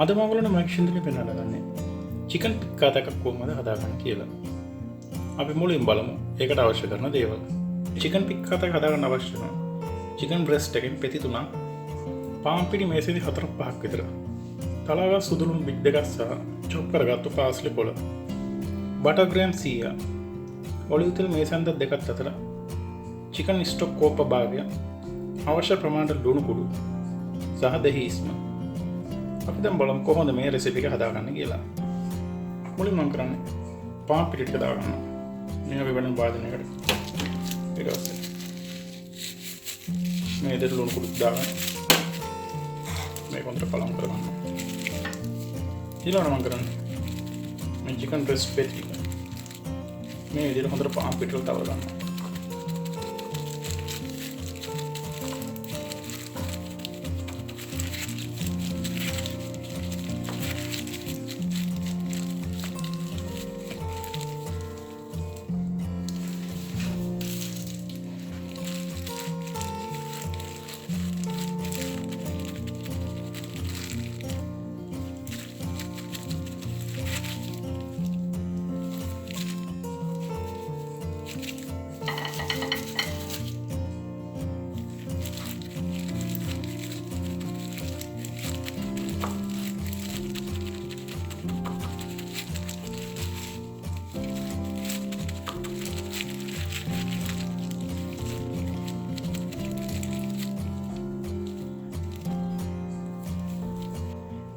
අද මගලන මක්ෂන්දක පෙන්නට ගන්නේ චිකන් පික්කාත එකක් කොහොමද හදාගන්න කියලා. අපි මුලින් බලමු ඒකට අවශ්‍ය කරන දේවල්. චිකන් පික්කාත එක හදාගන්න අවශ්‍ය කරන චිකන් බ්‍රෙස්ට් එකෙන් පෙති 3ක්, පාන් පිටි මේසෙදි 4-5ක් විතර, තලාගත් සුදුලුණු බික් 2ක් සහ චොප් කරගත්තු පාස්ලි කොළ, බටර් ග්‍රෑම් 100, ඔලිව් තෙල් මේසන්ද 2ක් අතර, චිකන් ස්ටොක් කෝප්ප භාගය, අවශ්‍ය ප්‍රමාණයට ලුණු කුඩු සහ දහි ඉස්ම. අපි දැන් බලමු කොහොමද මේ රෙසිපි එක හදාගන්න කියලා. මුලින්ම මම කරන්නේ පාන් පිටි ටික දාගන්නවා. මේ අපි වෙන භාජනයකට. ඊට පස්සේ මේ දෙට ලුණු කුඩු දාගන්න. මේක හොඳට කලම් කරගන්න. ඊළඟට මම කරන්නේ මේ චිකන් බ්‍රෙස්ට් පෙති ටික මේ විදිහට හොඳට පාන් පිටි වලට තවර ගන්නවා.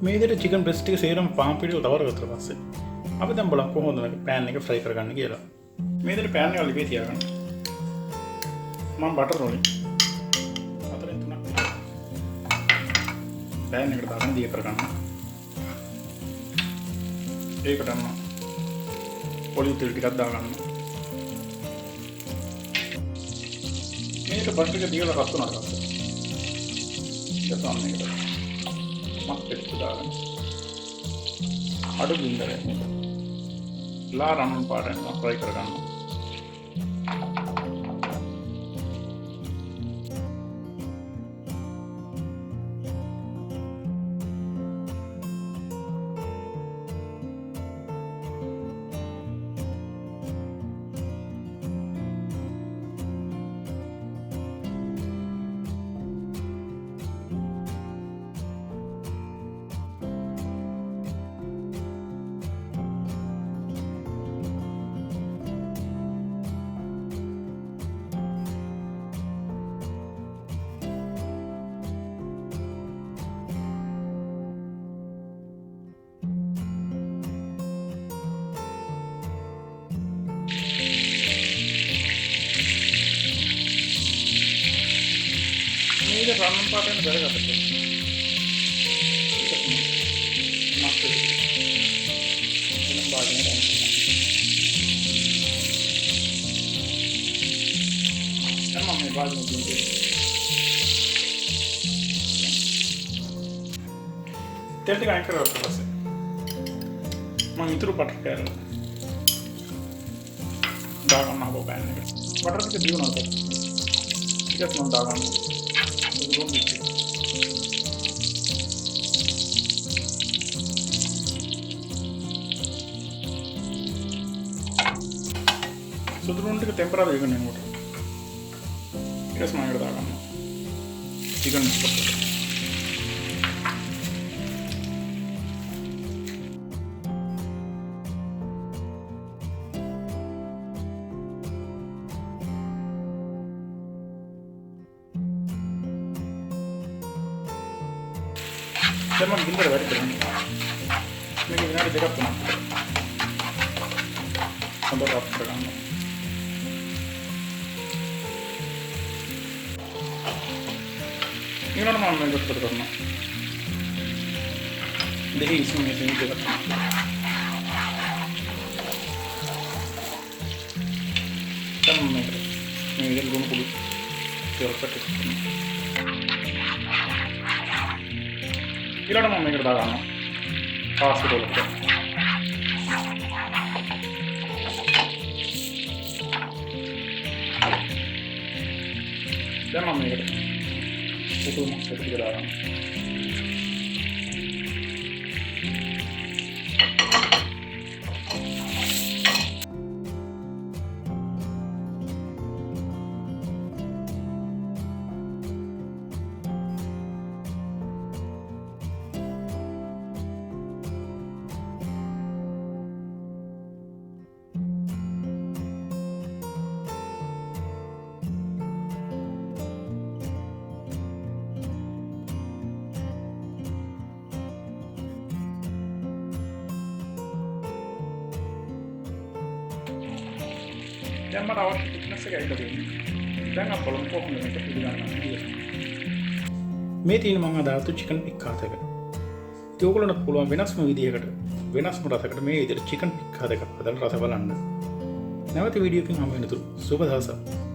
මේ විදිහට චිකන් බ්‍රෙස්ට් එක සේරම පාන් පිටි වල තවරගත්ත පස්සේ අපි දැන් බලමු කොහොමද මේක පෑන් එක ෆ්‍රයි කරගන්න කියලා. මේ විදිහට පෑන් එක ලිපේ තියාගන්න. මම බටර් රෝලින් 4න් 3ක් පෑන් එකට දාගෙන දිය කරගන්න. ඒකටම ඔලිව් තෙල් ටිකක් දාගන්න. මේක බටර් එක දියලා රත් වුණාට පස්සේ ඊට තමයි මක්කෙත් දාගන්න. අඩු බින්දරේ ලාරම් පාරෙන් ෆ්‍රයි කරගන්න. මේක රන්නම් පාටෙන් බැලගත්තට මස්ටර්ඩ් එනම් බාගෙන දැන් මේ බාගෙන දුන්නේ තෙල් ටික අයින් කරලා පස්සේ මම ඊටු බටර් කෑල්ල දාගන්නවා බෑන් එකට. බටර් ටික දිනුනොත් ටිකක් මම දාගන්නවා. සුදුරුන් ටික ටෙම්පරරි වෙගෙන යනකොට ඊට ස්මායකට දාගන්න චිකන් ස්ටොක් එක. දැන් මම ගින්දර වැඩි කරන්නේ. මේක විනාඩි 2ක් 3ක් හොඳට රත් කරගන්න. ඊළඟට මම මේක උත්තර කරනවා. දෙහි ඉස්මේ දෙක දෙකක්. දැන් මේක විදිහට ගොනු කුඩු ටිකක් කරනවා. ඊළඟට මම මේකට දාගන්නවා පාස්ට් වලට. දැන් මම මේකට උතුම් ටික දාගන්නවා. දැන් මට අවශ්‍ය thickness එක ඇවිල්ලා තියෙනවා. දැන් අපි බලමු කොහොමද මේක පිළිගන්නන්නේ කියලා. මේ තියෙන මම අදාතු chicken piccata එක. ඉතින් ඔයගොල්ලන්ට පුළුවන් වෙනස්ම විදියකට වෙනස්ම රසයකට මේ විදිහට chicken piccata එකක් හදලා රස බලන්න. නැවත වීඩියෝ එකකින් හමු වෙනතුරු සුබ දවසක්.